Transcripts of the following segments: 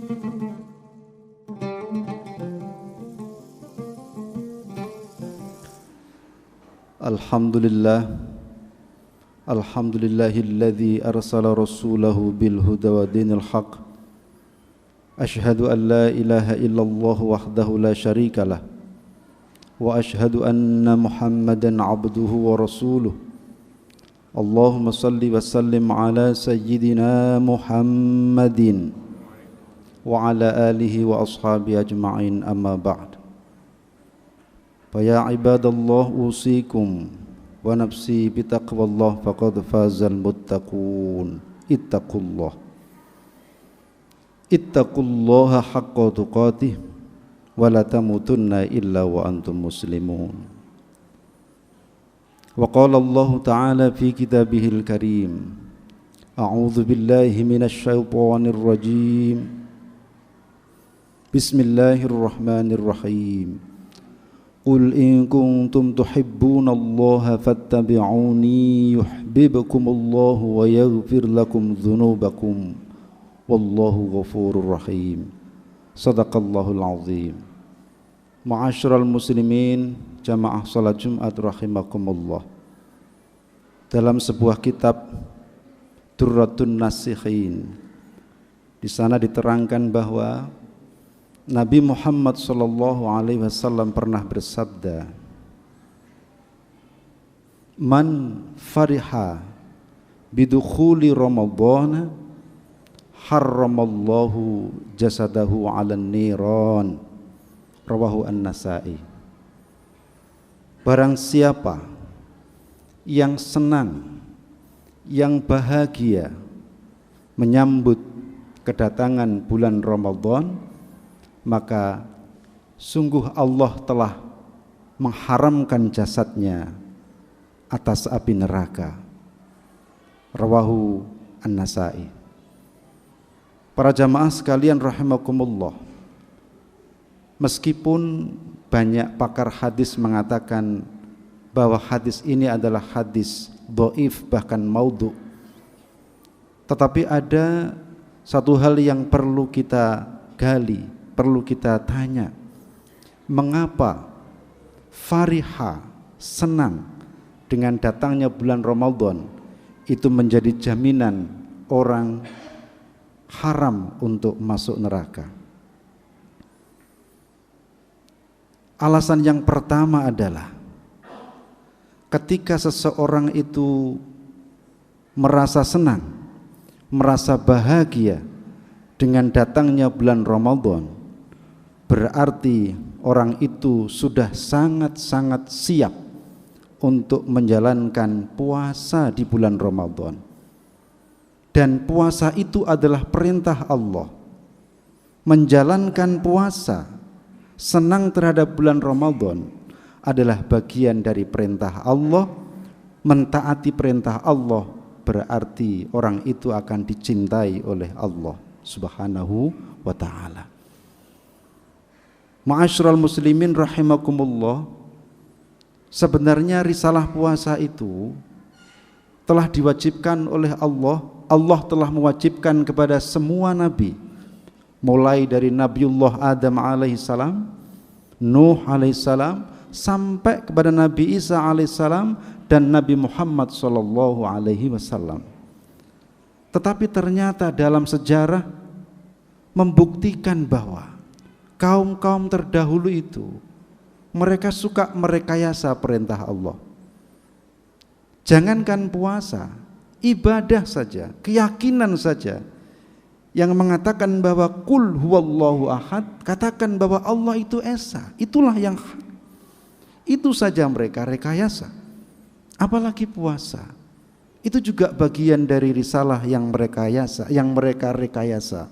Alhamdulillah, alhamdulillahilladzi arsala rasulahu bil huda wa dinil haq. Ashhadu an la ilaha illallah wahdahu la syarikalah, wa ashhadu anna Muhammadan abduhu wa rasuluh. Allahumma salli wa sallim ala sayyidina Muhammadin wa ala alihi wa ashabihi ajma'in, amma ba'd. Faya ibadallah usikum wa nafsi bitaqwallah faqad fazal muttaqun. Ittaqullaha haqqa tuqatih wa la tamutunna illa wa antum muslimun. Wa qala Allah ta'ala fi kitabihil karim, a'udzu billahi minasy syaithanir rajim. Bismillahirrahmanirrahim. Qul in kuntum tuhibbunallaha fattabi'uni yuhibbukumullahu wa yaghfir lakum dzunubakum wallahu ghafurur rahim. Shadaqallahul azim. Ma'asyiral muslimin, jamaah salat Jumat rahimakumullah. Dalam sebuah kitab Durratun Nasikhin, di sana diterangkan bahwa Nabi Muhammad sallallahu alaihi wasallam pernah bersabda, "Man fariha bidukhuli Ramadan harramallahu jasadahu 'alan niran." Rawahu An-Nasa'i. Barang siapa yang senang, yang bahagia menyambut kedatangan bulan Ramadan, maka sungguh Allah telah mengharamkan jasadnya atas api neraka. Rawahu An-Nasa'i. Para jamaah sekalian rahimakumullah, meskipun banyak pakar hadis mengatakan bahwa hadis ini adalah hadis dhaif bahkan maudhu, tetapi ada satu hal yang perlu kita gali, perlu kita tanya. Mengapa fariha, senang dengan datangnya bulan Ramadan itu menjadi jaminan orang haram untuk masuk neraka? Alasan yang pertama adalah ketika seseorang itu merasa senang, merasa bahagia dengan datangnya bulan Ramadan, berarti orang itu sudah sangat-sangat siap untuk menjalankan puasa di bulan Ramadan. Dan puasa itu adalah perintah Allah. Menjalankan puasa, senang terhadap bulan Ramadan adalah bagian dari perintah Allah. Mentaati perintah Allah berarti orang itu akan dicintai oleh Allah Subhanahu wa ta'ala. Ma'asyiral muslimin rahimakumullah, sebenarnya risalah puasa itu telah diwajibkan oleh Allah. Allah telah mewajibkan kepada semua nabi, mulai dari Nabiullah Adam alaihissalam, Nuh alaihissalam, sampai kepada Nabi Isa alaihissalam dan Nabi Muhammad sallallahu alaihi wasallam. Tetapi ternyata dalam sejarah membuktikan bahwa kaum-kaum terdahulu itu mereka suka merekayasa perintah Allah. Jangankan puasa, ibadah saja, keyakinan saja yang mengatakan bahwa qul huwallahu ahad, katakan bahwa Allah itu esa, itulah yang hak. Itu saja mereka rekayasa. Apalagi puasa. Itu juga bagian dari risalah yang mereka rekayasa.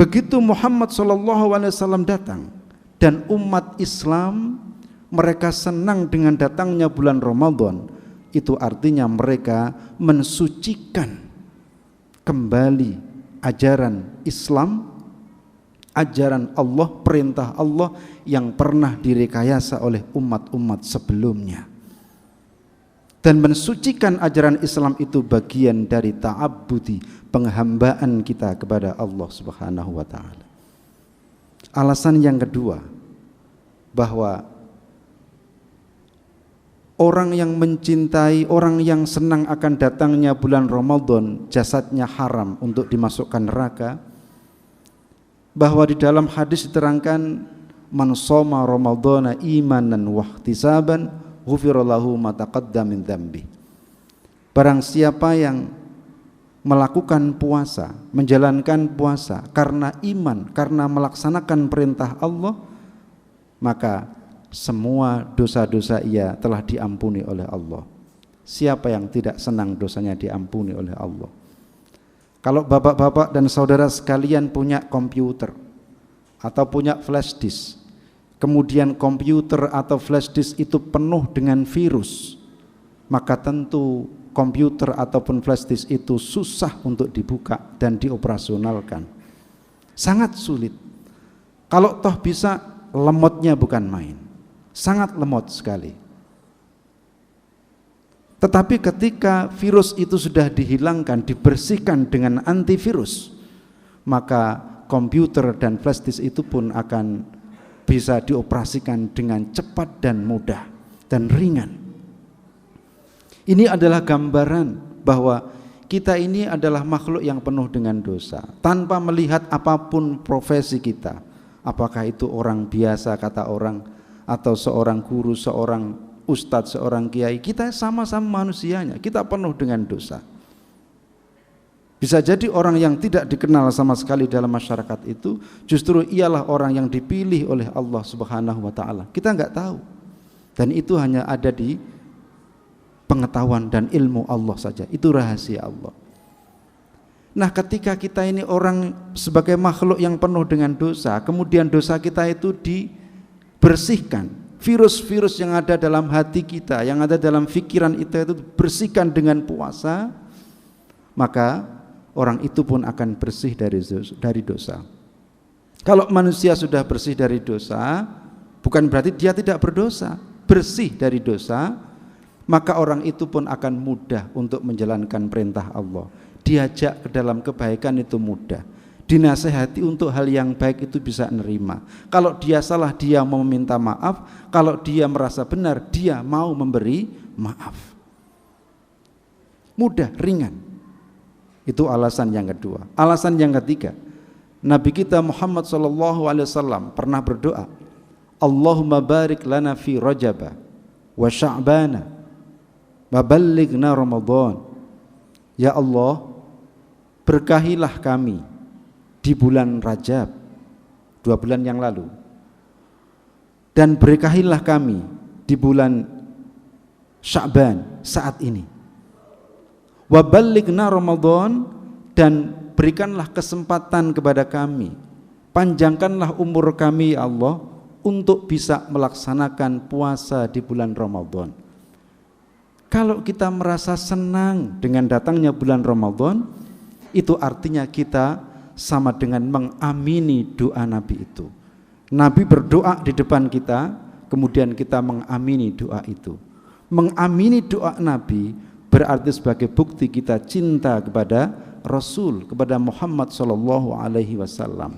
Begitu Muhammad SAW datang dan umat Islam mereka senang dengan datangnya bulan Ramadan, itu artinya mereka mensucikan kembali ajaran Islam, ajaran Allah, perintah Allah yang pernah direkayasa oleh umat-umat sebelumnya. Dan mensucikan ajaran Islam itu bagian dari ta'abbudi, penghambaan kita kepada Allah Subhanahu wa taala. Alasan yang kedua, bahwa orang yang mencintai, orang yang senang akan datangnya bulan Ramadan, jasadnya haram untuk dimasukkan neraka. Bahwa di dalam hadis diterangkan, man shoma ramadhana imanan wa ihtisaban ghufira lahu ma taqaddama min dzambi. Barang siapa yang melakukan puasa, menjalankan puasa karena iman, karena melaksanakan perintah Allah, maka semua dosa-dosa ia telah diampuni oleh Allah. Siapa yang tidak senang dosanya diampuni oleh Allah? Kalau bapak-bapak dan saudara sekalian punya komputer atau punya flash disk, kemudian komputer atau flash disk itu penuh dengan virus, maka tentu komputer ataupun flash disk itu susah untuk dibuka dan dioperasionalkan. Sangat sulit. Kalau toh bisa, lemotnya bukan main. Sangat lemot sekali. Tetapi ketika virus itu sudah dihilangkan, dibersihkan dengan antivirus, maka komputer dan flash disk itu pun akan bisa dioperasikan dengan cepat dan mudah dan ringan. Ini adalah gambaran bahwa kita ini adalah makhluk yang penuh dengan dosa, tanpa melihat apapun profesi kita, apakah itu orang biasa kata orang, atau seorang guru, seorang ustadz, seorang kiai. Kita sama-sama manusianya, kita penuh dengan dosa. Bisa jadi orang yang tidak dikenal sama sekali dalam masyarakat itu justru ialah orang yang dipilih oleh Allah Subhanahu wa taala. Kita enggak tahu. Dan itu hanya ada di pengetahuan dan ilmu Allah saja. Itu rahasia Allah. Nah, ketika kita ini orang sebagai makhluk yang penuh dengan dosa, kemudian dosa kita itu dibersihkan, virus-virus yang ada dalam hati kita, yang ada dalam pikiran kita itu bersihkan dengan puasa, maka orang itu pun akan bersih dari dosa. Kalau manusia sudah bersih dari dosa, bukan berarti dia tidak berdosa. Bersih dari dosa, maka orang itu pun akan mudah untuk menjalankan perintah Allah. Diajak ke dalam kebaikan itu mudah. Dinasehati untuk hal yang baik itu bisa nerima. Kalau dia salah, dia mau meminta maaf. Kalau dia merasa benar, dia mau memberi maaf. Mudah, ringan. Itu alasan yang kedua. Alasan yang ketiga, Nabi kita Muhammad SAW pernah berdoa, Allahumma barik lana fi Rajab wa Sya'bana wa ballighna Ramadan. Ya Allah, berkahilah kami di bulan Rajab 2 bulan yang lalu, dan berkahilah kami di bulan Sya'ban saat ini. Wa ballighna Ramadan, dan berikanlah kesempatan kepada kami, panjangkanlah umur kami ya Allah untuk bisa melaksanakan puasa di bulan Ramadan. Kalau kita merasa senang dengan datangnya bulan Ramadan, itu artinya kita sama dengan mengamini doa Nabi itu. Nabi berdoa di depan kita, kemudian kita mengamini doa itu. Mengamini doa Nabi berarti sebagai bukti kita cinta kepada Rasul, kepada Muhammad SAW.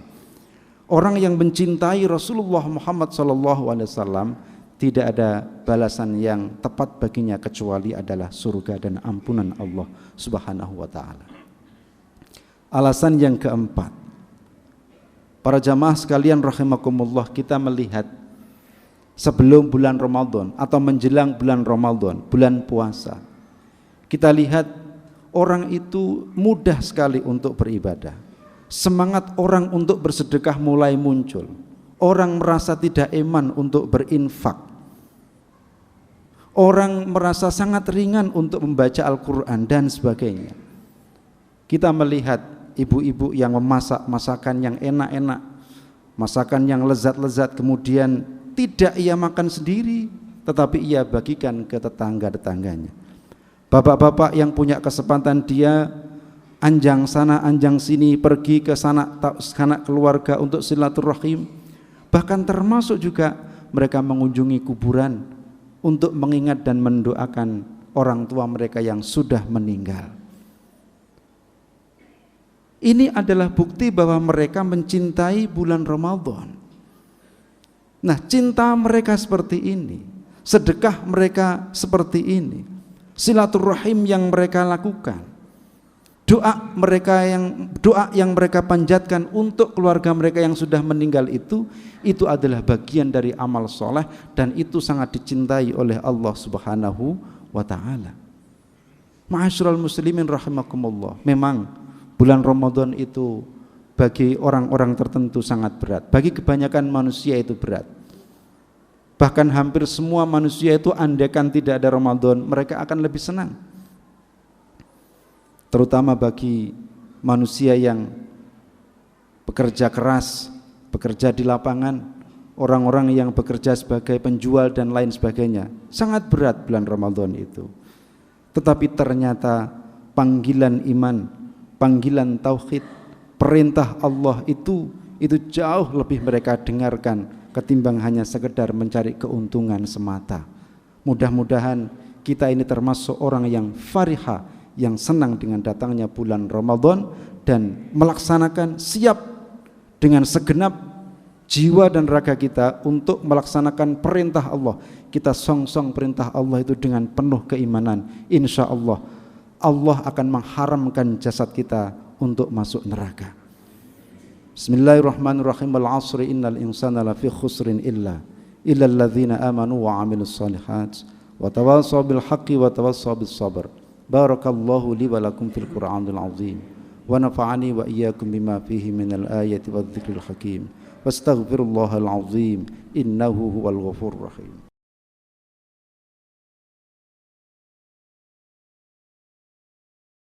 Orang yang mencintai Rasulullah Muhammad SAW tidak ada balasan yang tepat baginya kecuali adalah surga dan ampunan Allah Subhanahu wa taala. Alasan yang keempat, para jamaah sekalian rahimakumullah, kita melihat sebelum bulan Ramadan atau menjelang bulan Ramadan, bulan puasa, kita lihat orang itu mudah sekali untuk beribadah. Semangat orang untuk bersedekah mulai muncul. Orang merasa tidak eman untuk berinfak. Orang merasa sangat ringan untuk membaca Al-Quran dan sebagainya. Kita melihat ibu-ibu yang memasak masakan yang enak-enak, masakan yang lezat-lezat, kemudian tidak ia makan sendiri, tetapi ia bagikan ke tetangga-tetangganya. Bapak-bapak yang punya kesempatan, dia anjang sana anjang sini, pergi ke sanak keluarga untuk silaturahim. Bahkan termasuk juga mereka mengunjungi kuburan untuk mengingat dan mendoakan orang tua mereka yang sudah meninggal. Ini adalah bukti bahwa mereka mencintai bulan Ramadan. Nah, cinta mereka seperti ini, sedekah mereka seperti ini, silaturahim yang mereka lakukan, doa yang mereka panjatkan untuk keluarga mereka yang sudah meninggal itu adalah bagian dari amal soleh, dan itu sangat dicintai oleh Allah Subhanahu wa ta'ala. Ma'asyiral muslimin rahimakumullah, memang bulan Ramadan itu bagi orang-orang tertentu sangat berat, bagi kebanyakan manusia itu berat. Bahkan hampir semua manusia itu andaikan tidak ada Ramadan mereka akan lebih senang. Terutama bagi manusia yang bekerja keras, bekerja di lapangan, orang-orang yang bekerja sebagai penjual dan lain sebagainya. Sangat berat bulan Ramadan itu. Tetapi ternyata panggilan iman, panggilan tauhid, perintah Allah itu jauh lebih mereka dengarkan ketimbang hanya sekedar mencari keuntungan semata. Mudah-mudahan kita ini termasuk orang yang farihah, yang senang dengan datangnya bulan Ramadan dan melaksanakan, siap dengan segenap jiwa dan raga kita untuk melaksanakan perintah Allah. Kita songsong perintah Allah itu dengan penuh keimanan. Insya Allah Allah akan mengharamkan jasad kita untuk masuk neraka. Bismillahirrahmanirrahim. Al-'asri innal insana lafi khusrin illa alladzina amanu wa 'amilus shalihat wa tawassaw bil haqqi wa tawassaw bis sabr. Barakallahu li wa lakum fil Qur'anil 'azim wa nafa'ani wa iyyakum bima fihi minal ayati wadh-dhikril hakim. Wastaghfirullahal 'azim innahu huwal ghafurur rahim.